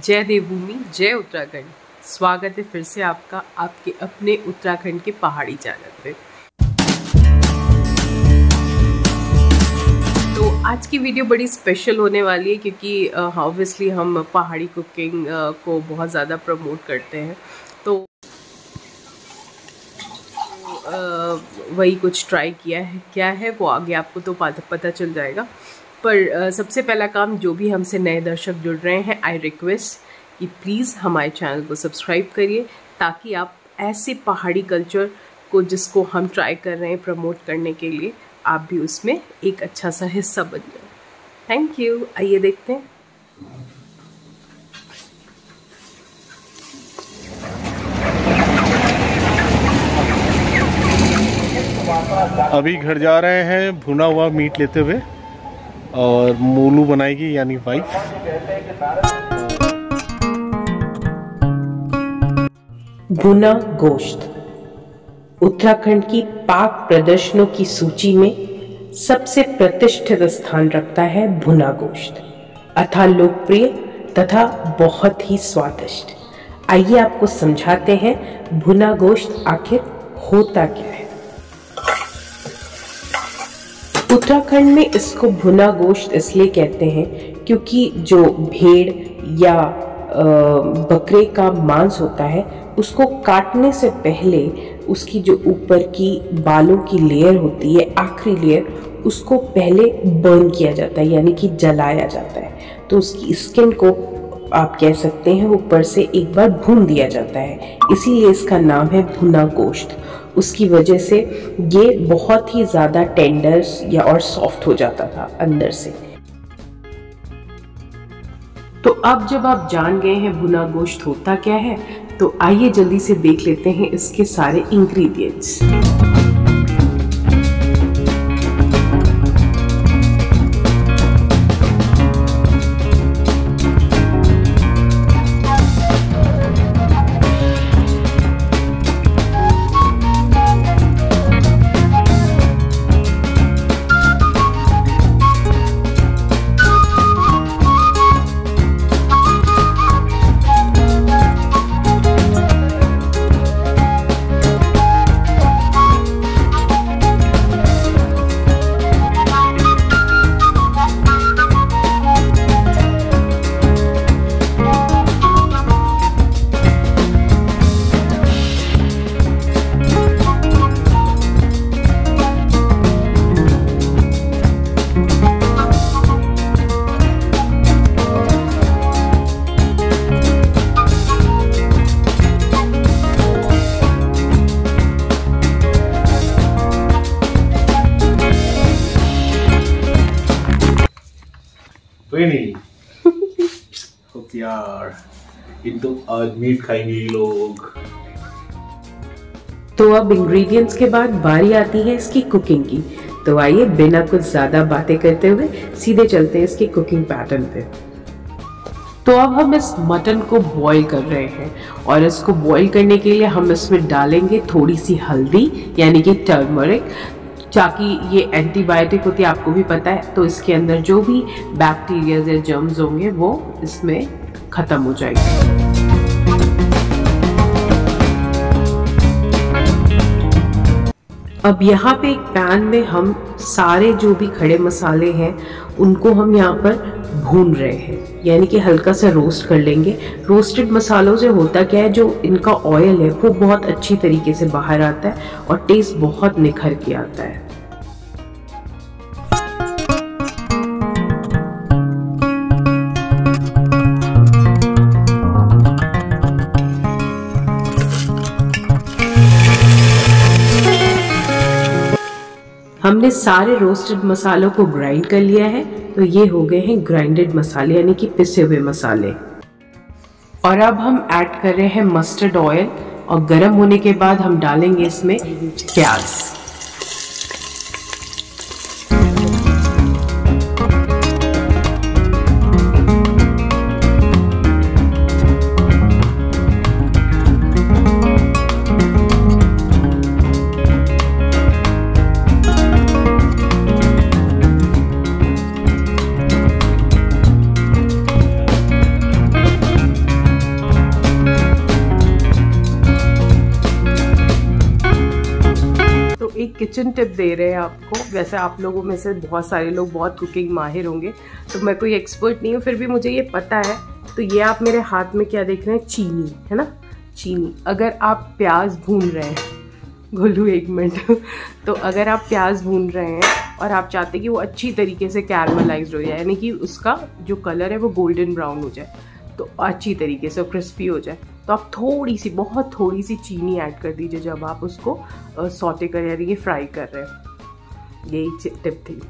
जय देवभूमि, जय उत्तराखंड। स्वागत है फिर से आपका आपके अपने उत्तराखंड के पहाड़ी चैनल पे। तो आज की वीडियो बड़ी स्पेशल होने वाली है क्योंकि ऑब्वियसली हम पहाड़ी कुकिंग को बहुत ज़्यादा प्रमोट करते हैं। तो वही कुछ ट्राई किया है, क्या है वो आगे आपको तो पता चल जाएगा। पर सबसे पहला काम, जो भी हमसे नए दर्शक जुड़ रहे हैं, आई रिक्वेस्ट कि प्लीज़ हमारे चैनल को सब्सक्राइब करिए ताकि आप ऐसे पहाड़ी कल्चर को जिसको हम ट्राई कर रहे हैं प्रमोट करने के लिए, आप भी उसमें एक अच्छा सा हिस्सा बन जाए। Thank you. आइए देखते हैं। अभी घर जा रहे हैं भुना हुआ मीट लेते हुए, और मोलू बनाएगी यानी वाइफ। भुना गोश्त उत्तराखंड की पाक प्रदर्शनों की सूची में सबसे प्रतिष्ठित स्थान रखता है। भुना गोश्त अथाह लोकप्रिय तथा बहुत ही स्वादिष्ट। आइए आपको समझाते हैं भुना गोश्त आखिर होता क्या है। उत्तराखंड में इसको भुना गोश्त इसलिए कहते हैं क्योंकि जो भेड़ या बकरे का मांस होता है उसको काटने से पहले उसकी जो ऊपर की बालों की लेयर होती है, आखिरी लेयर, उसको पहले बर्न किया जाता है यानी कि जलाया जाता है। तो उसकी स्किन को आप कह सकते हैं ऊपर से एक बार भून दिया जाता है, इसीलिए इसका नाम है भुना गोश्त। उसकी वजह से ये बहुत ही ज़्यादा टेंडर या और सॉफ्ट हो जाता था अंदर से। तो अब जब आप जान गए हैं भुना गोश्त होता क्या है, तो आइए जल्दी से देख लेते हैं इसके सारे इंग्रेडिएंट्स। नहीं यार, इन तो आज मीट खाएंगे ये लोग। तो अब इंग्रेडिएंट्स के बाद बारी आती है इसकी कुकिंग की। तो आइए बिना कुछ ज्यादा बातें करते हुए सीधे चलते हैं इसके कुकिंग पैटर्न पे। तो अब हम इस मटन को बॉईल कर रहे हैं, और इसको बॉईल करने के लिए हम इसमें डालेंगे थोड़ी सी हल्दी यानी कि टर्मरिक, ताकि ये एंटीबायोटिक होती है, आपको भी पता है। तो इसके अंदर जो भी बैक्टीरिया या जर्म्स होंगे वो इसमें खत्म हो जाएंगे। अब यहाँ पे एक पैन में हम सारे जो भी खड़े मसाले हैं उनको हम यहाँ पर भून रहे हैं, यानी कि हल्का सा रोस्ट कर लेंगे। रोस्टेड मसालों से होता क्या है, जो इनका ऑयल है वो बहुत अच्छी तरीके से बाहर आता है और टेस्ट बहुत निखर के आता है। हमने सारे रोस्टेड मसालों को ग्राइंड कर लिया है, तो ये हो गए हैं ग्राइंडेड मसाले यानी कि पिसे हुए मसाले। और अब हम ऐड कर रहे हैं मस्टर्ड ऑयल, और गर्म होने के बाद हम डालेंगे इसमें प्याज। एक किचन टिप दे रहे हैं आपको। वैसे आप लोगों में से बहुत सारे लोग बहुत कुकिंग माहिर होंगे, तो मैं कोई एक्सपर्ट नहीं हूँ, फिर भी मुझे ये पता है। तो ये आप मेरे हाथ में क्या देख रहे हैं, चीनी है ना, चीनी। अगर आप प्याज भून रहे हैं, गोलू एक मिनट तो अगर आप प्याज भून रहे हैं और आप चाहते हैं कि वो अच्छी तरीके से कैरमलाइज्ड हो जाए, यानी कि उसका जो कलर है वो गोल्डन ब्राउन हो जाए, तो अच्छी तरीके से क्रिस्पी हो जाए, तो आप थोड़ी सी, बहुत थोड़ी सी चीनी ऐड कर दीजिए जब आप उसको सौटे कर, यानी कि फ्राई कर रहे हैं। यही टिप थी।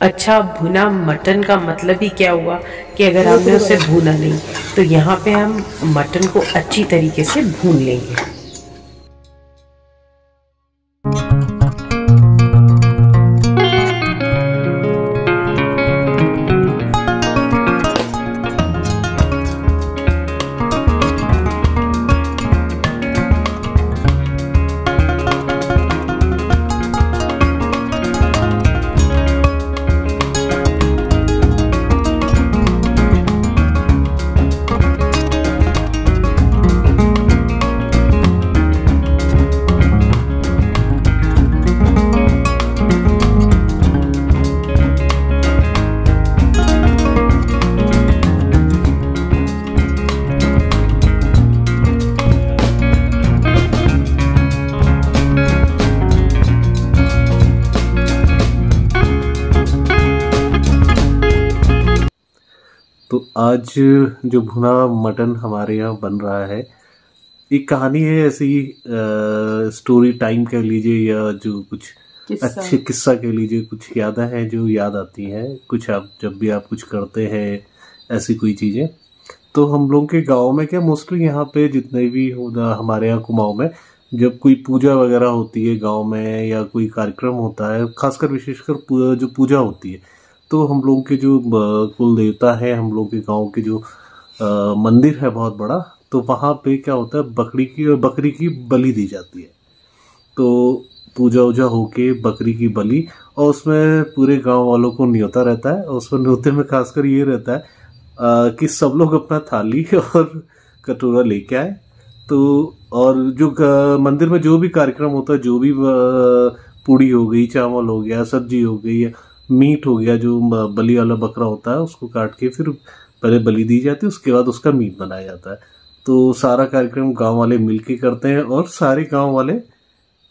अच्छा, भुना मटन का मतलब ही क्या हुआ कि अगर आपने उसे भूना नहीं, तो यहाँ पे हम मटन को अच्छी तरीके से भून लेंगे। तो आज जो भुना मटन हमारे यहाँ बन रहा है, एक कहानी है ऐसी, स्टोरी टाइम कह लीजिए या जो कुछ अच्छे किस्सा कह लीजिए, कुछ यादें हैं जो याद आती हैं, कुछ आप जब भी आप कुछ करते हैं ऐसी कोई चीज़ें। तो हम लोग के गांव में क्या, मोस्टली यहाँ पे जितने भी हमारे यहाँ कुमाऊं में जब कोई पूजा वगैरह होती है गांव में या कोई कार्यक्रम होता है, खासकर विशेषकर जो पूजा होती है, तो हम लोग के जो कुल देवता है, हम लोग के गांव के जो मंदिर है बहुत बड़ा, तो वहाँ पे क्या होता है, बकरी की बलि दी जाती है। तो पूजा वूजा होके बकरी की बलि, और उसमें पूरे गांव वालों को न्योता रहता है, और उसमें न्योते में खासकर ये रहता है कि सब लोग अपना थाली और कटोरा लेके आए। तो और जो मंदिर में जो भी कार्यक्रम होता है, जो भी पूड़ी हो गई, चावल हो गया, सब्जी हो गई, मीट हो गया, जो बलि वाला बकरा होता है उसको काट के फिर पहले बलि दी जाती है, उसके बाद उसका मीट बनाया जाता है। तो सारा कार्यक्रम गांव वाले मिलके करते हैं, और सारे गांव वाले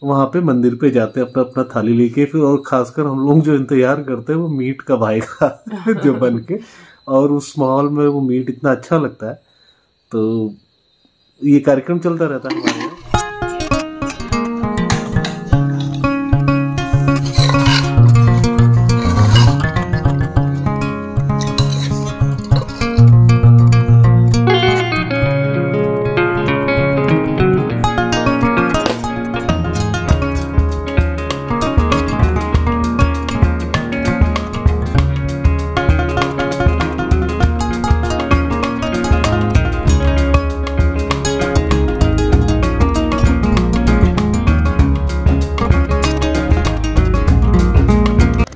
वहां पे मंदिर पे जाते हैं अपना अपना थाली लेके फिर, और खासकर हम लोग जो इंतजार करते हैं वो मीट कब आएगा जो बन के, और उस माहौल में वो मीट इतना अच्छा लगता है। तो ये कार्यक्रम चलता रहता है हमारे यहाँ।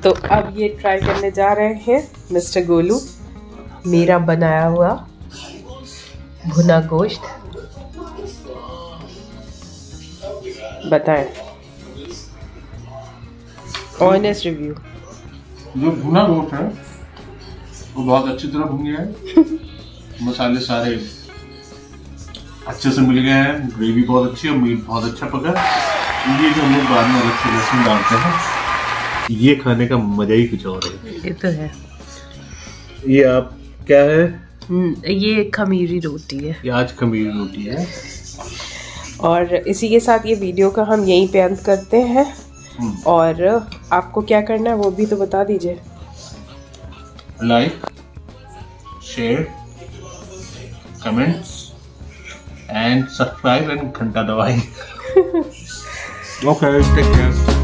तो अब ये ट्राई करने जा रहे हैं मिस्टर गोलू, मेरा बनाया हुआ भुना गोश्त। बताएं ऑनेस्ट रिव्यू। जो भुना गोश्त है वो बहुत अच्छी तरह भुन गया है। मसाले सारे अच्छे से मिल गए हैं, ग्रेवी बहुत अच्छी है, मीट बहुत अच्छा पका है। ये जो हम लोग बाद में अलग से लहसुन डालते हैं, ये खाने का मजा ही कुछ और है। ये तो है। ये आप क्या है? ये खमीरी रोटी है। ये आज खमीरी रोटी है। और इसी के साथ ये वीडियो का हम यहीं पे अंत करते हैं। और आपको क्या करना है वो भी तो बता दीजिए। Like, share, comments and subscribe and घंटा दबाएं। Okay, take care.